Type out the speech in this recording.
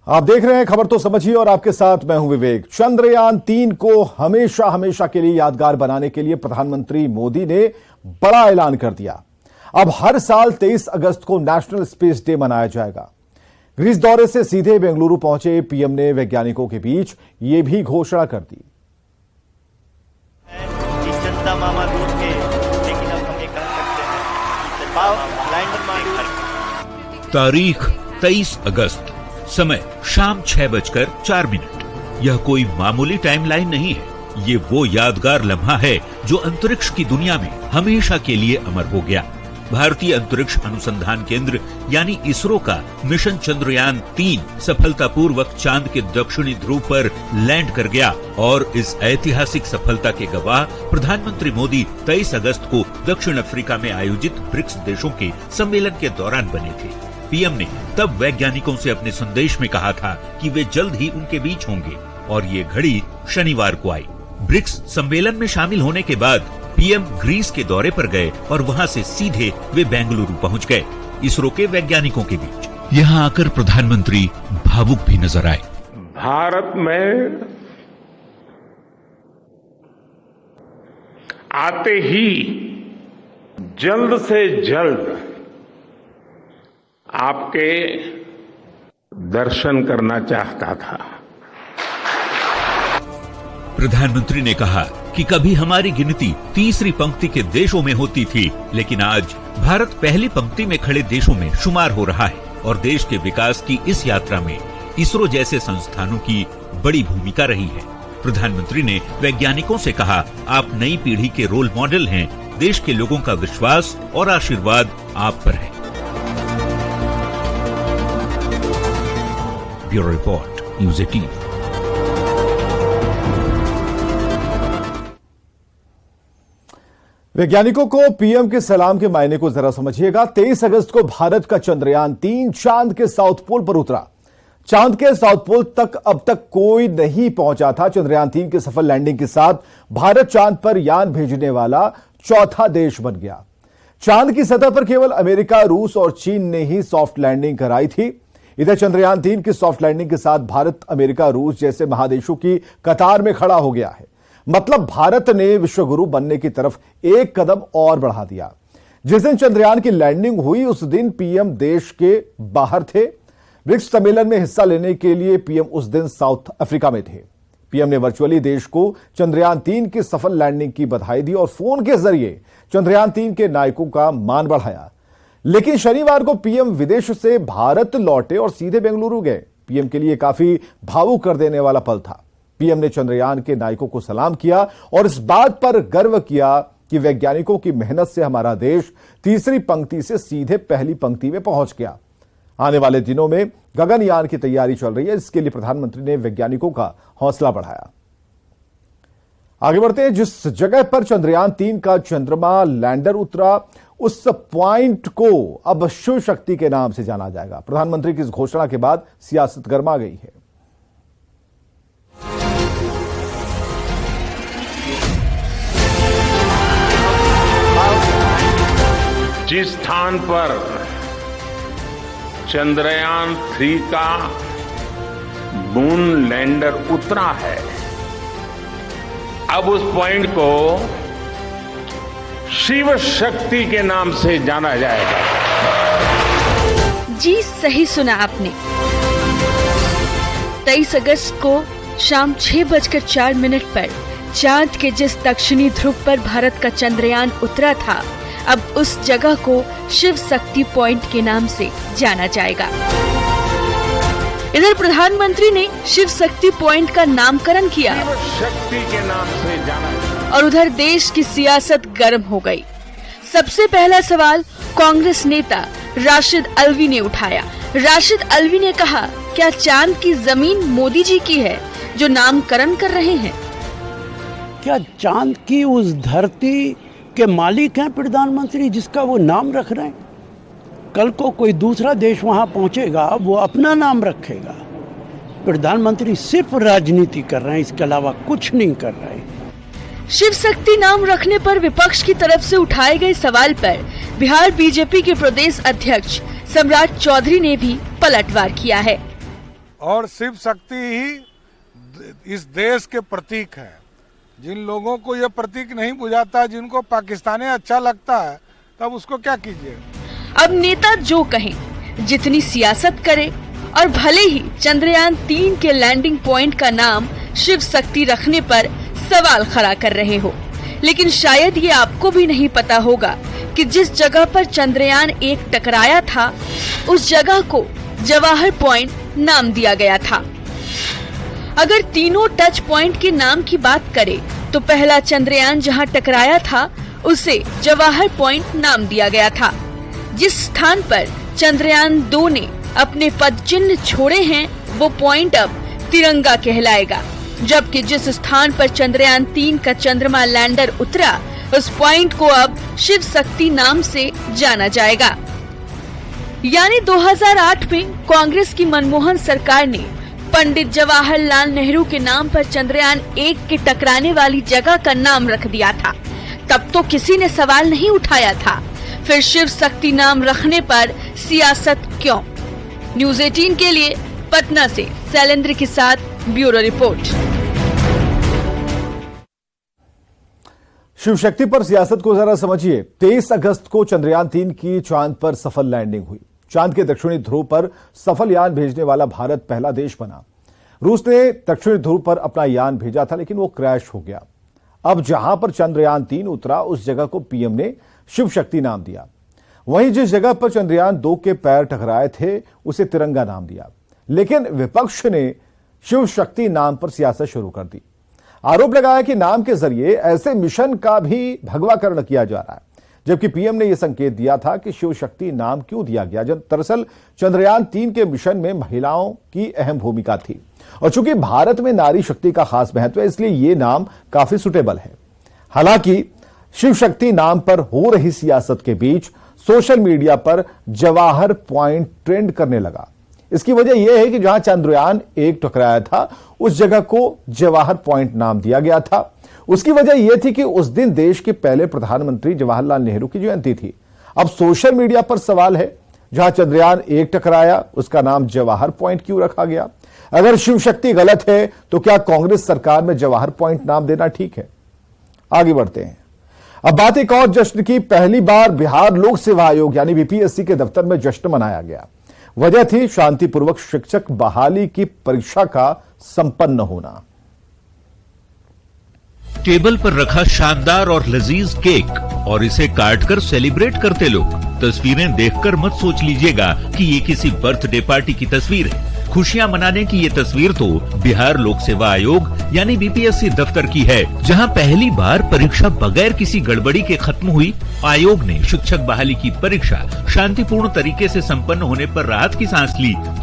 आप देख रहे हैं खबर तो समझिए और आपके साथ मैं हूं विवेक। चंद्रयान-3 को हमेशा हमेशा के लिए यादगार बनाने के लिए प्रधानमंत्री मोदी ने बड़ा ऐलान कर दिया। अब हर साल 23 अगस्त को नेशनल स्पेस डे मनाया जाएगा। ग्रीस दौरे से सीधे बेंगलुरु पहुंचे पीएम ने वैज्ञानिकों के बीच यह भी घोषणा कर दी। मामा दूर थे, लेकिन अब हम ये कर सकते हैं। तारीख 23 अगस्त, समय शाम 6:04। यह कोई मामूली टाइमलाइन नहीं है। ये वो यादगार लम्हा है जो अंतरिक्ष की दुनिया में हमेशा के लिए अमर हो गया। भारतीय अंतरिक्ष अनुसंधान केंद्र यानी इसरो का मिशन चंद्रयान-3 सफलतापूर्वक चांद के दक्षिणी ध्रुव पर लैंड कर गया और इस ऐतिहासिक सफलता के गवाह प्रधानमंत्री मोदी 23 अगस्त को दक्षिण अफ्रीका में आयोजित ब्रिक्स देशों के सम्मेलन के दौरान बने थे। पीएम ने तब वैज्ञानिकों से अपने संदेश में कहा था कि वे जल्द ही उनके बीच होंगे और ये घड़ी शनिवार को आई। ब्रिक्स सम्मेलन में शामिल होने के बाद पीएम ग्रीस के दौरे पर गए और वहां से सीधे वे बेंगलुरु पहुंच गए इसरो के वैज्ञानिकों के बीच। यहां आकर प्रधानमंत्री भावुक भी नजर आए। भारत में आते ही जल्द से जल्द आपके दर्शन करना चाहता था। प्रधानमंत्री ने कहा कि कभी हमारी गिनती तीसरी पंक्ति के देशों में होती थी, लेकिन आज भारत पहली पंक्ति में खड़े देशों में शुमार हो रहा है और देश के विकास की इस यात्रा में इसरो जैसे संस्थानों की बड़ी भूमिका रही है। प्रधानमंत्री ने वैज्ञानिकों से कहा, आप नई पीढ़ी के रोल मॉडल हैं। देश के लोगों का विश्वास और आशीर्वाद आप पर है। Bureau report, news 18। वैज्ञानिकों को पीएम के सलाम के मायने को जरा समझिएगा। 23 अगस्त को भारत का चंद्रयान-3 चांद के साउथ पोल पर उतरा। चांद के साउथ पोल तक अब तक कोई नहीं पहुंचा था। चंद्रयान-3 की सफल लैंडिंग के साथ भारत चांद पर यान भेजने वाला चौथा देश बन गया। चांद की सतह पर केवल अमेरिका, रूस और चीन ने ही सॉफ्ट लैंडिंग कराई थी। इधर चंद्रयान-3 की सॉफ्ट लैंडिंग के साथ भारत, अमेरिका, रूस जैसे महादेशों की कतार में खड़ा हो गया है। मतलब भारत ने विश्वगुरु बनने की तरफ एक कदम और बढ़ा दिया। जिस दिन चंद्रयान की लैंडिंग हुई उस दिन पीएम देश के बाहर थे। ब्रिक्स सम्मेलन में हिस्सा लेने के लिए पीएम उस दिन साउथ अफ्रीका में थे। पीएम ने वर्चुअली देश को चंद्रयान-3 की सफल लैंडिंग की बधाई दी और फोन के जरिए चंद्रयान-3 के नायकों का मान बढ़ाया। लेकिन शनिवार को पीएम विदेश से भारत लौटे और सीधे बेंगलुरु गए। पीएम के लिए काफी भावुक कर देने वाला पल था। पीएम ने चंद्रयान के नायकों को सलाम किया और इस बात पर गर्व किया कि वैज्ञानिकों की मेहनत से हमारा देश तीसरी पंक्ति से सीधे पहली पंक्ति में पहुंच गया। आने वाले दिनों में गगनयान की तैयारी चल रही है। इसके लिए प्रधानमंत्री ने वैज्ञानिकों का हौसला बढ़ाया। आगे बढ़ते हैं। जिस जगह पर चंद्रयान-3 का चंद्रमा लैंडर उतरा उस पॉइंट को अब शिव शक्ति के नाम से जाना जाएगा। प्रधानमंत्री की इस घोषणा के बाद सियासत गर्मा गई है। जिस स्थान पर चंद्रयान-3 का मून लैंडर उतरा है, अब उस पॉइंट को शिव शक्ति के नाम से जाना जाएगा। जी सही सुना आपने। 23 अगस्त को शाम 6:04 पर चांद के जिस दक्षिणी ध्रुव पर भारत का चंद्रयान उतरा था, अब उस जगह को शिव शक्ति पॉइंट के नाम से जाना जाएगा। इधर प्रधानमंत्री ने शिव शक्ति पॉइंट का नामकरण किया। शिव शक्ति के नाम से जाना जाएगा। और उधर देश की सियासत गर्म हो गई। सबसे पहला सवाल कांग्रेस नेता राशिद अल्वी ने उठाया। राशिद अल्वी ने कहा, क्या चांद की जमीन मोदी जी की है जो नामकरण कर रहे हैं? क्या चांद की उस धरती के मालिक हैं प्रधानमंत्री जिसका वो नाम रख रहे हैं? कल को कोई दूसरा देश वहां पहुंचेगा, वो अपना नाम रखेगा। प्रधानमंत्री सिर्फ राजनीति कर रहे हैं, इसके अलावा कुछ नहीं कर रहे हैं। शिव शक्ति नाम रखने पर विपक्ष की तरफ से उठाए गए सवाल पर बिहार बीजेपी के प्रदेश अध्यक्ष सम्राट चौधरी ने भी पलटवार किया है। और शिव शक्ति ही इस देश के प्रतीक है। जिन लोगों को यह प्रतीक नहीं बुझाता, जिनको पाकिस्तानी अच्छा लगता है, तब उसको क्या कीजिए। अब नेता जो कहें, जितनी सियासत करे और भले ही चंद्रयान 3 के लैंडिंग पॉइंट का नाम शिव शक्ति रखने पर सवाल खड़ा कर रहे हो, लेकिन शायद ये आपको भी नहीं पता होगा कि जिस जगह पर चंद्रयान 1 टकराया था, उस जगह को जवाहर पॉइंट नाम दिया गया था। अगर तीनों टच पॉइंट के नाम की बात करें तो पहला चंद्रयान जहां टकराया था उसे जवाहर पॉइंट नाम दिया गया था। जिस स्थान पर चंद्रयान 2 ने अपने पद चिन्ह छोड़े हैं वो पॉइंट अब तिरंगा कहलाएगा, जबकि जिस स्थान पर चंद्रयान 3 का चंद्रमा लैंडर उतरा उस पॉइंट को अब शिव शक्ति नाम से जाना जाएगा। यानी 2008 में कांग्रेस की मनमोहन सरकार ने पंडित जवाहरलाल नेहरू के नाम पर चंद्रयान 1 के टकराने वाली जगह का नाम रख दिया था। तब तो किसी ने सवाल नहीं उठाया था, फिर शिव शक्ति नाम रखने पर सियासत क्यों? न्यूज़ 18 के लिए पटना से शैलेंद्र के साथ ब्यूरो रिपोर्ट। शिव शक्ति पर सियासत को जरा समझिए। 23 अगस्त को चंद्रयान 3 की चांद पर सफल लैंडिंग हुई। चांद के दक्षिणी ध्रुव पर सफल यान भेजने वाला भारत पहला देश बना। रूस ने दक्षिणी ध्रुव पर अपना यान भेजा था, लेकिन वो क्रैश हो गया। अब जहां पर चंद्रयान 3 उतरा उस जगह को पीएम ने शिव शक्ति नाम दिया। वहीं जिस जगह पर चंद्रयान 2 के पैर टकराए थे उसे तिरंगा नाम दिया। लेकिन विपक्ष ने शिव शक्ति नाम पर सियासत शुरू कर दी। आरोप लगाया कि नाम के जरिए ऐसे मिशन का भी भगवाकरण किया जा रहा है, जबकि पीएम ने यह संकेत दिया था कि शिव शक्ति नाम क्यों दिया गया। दरअसल चंद्रयान 3 के मिशन में महिलाओं की अहम भूमिका थी और चूंकि भारत में नारी शक्ति का खास महत्व है, इसलिए यह नाम काफी सुटेबल है। हालांकि शिव शक्ति नाम पर हो रही सियासत के बीच सोशल मीडिया पर जवाहर पॉइंट ट्रेंड करने लगा। इसकी वजह यह है कि जहां चंद्रयान 1 टकराया था उस जगह को जवाहर पॉइंट नाम दिया गया था। उसकी वजह यह थी कि उस दिन देश के पहले प्रधानमंत्री जवाहरलाल नेहरू की जयंती थी। अब सोशल मीडिया पर सवाल है, जहां चंद्रयान 1 टकराया उसका नाम जवाहर पॉइंट क्यों रखा गया? अगर शिव शक्ति गलत है तो क्या कांग्रेस सरकार में जवाहर पॉइंट नाम देना ठीक है? आगे बढ़ते हैं। अब बात एक और जश्न की। पहली बार बिहार लोक सेवा आयोग यानी बीपीएससी के दफ्तर में जश्न मनाया गया। वजह थी शांतिपूर्वक शिक्षक बहाली की परीक्षा का संपन्न होना। टेबल पर रखा शानदार और लजीज केक और इसे काटकर सेलिब्रेट करते लोग। तस्वीरें देखकर मत सोच लीजिएगा कि ये किसी बर्थडे पार्टी की तस्वीर है। खुशियां मनाने की ये तस्वीर तो बिहार लोक सेवा आयोग यानी बीपीएससी दफ्तर की है, जहां पहली बार परीक्षा बगैर किसी गड़बड़ी के खत्म हुई। आयोग ने शिक्षक बहाली की परीक्षा शांतिपूर्ण तरीके से संपन्न होने पर राहत की सांस ली।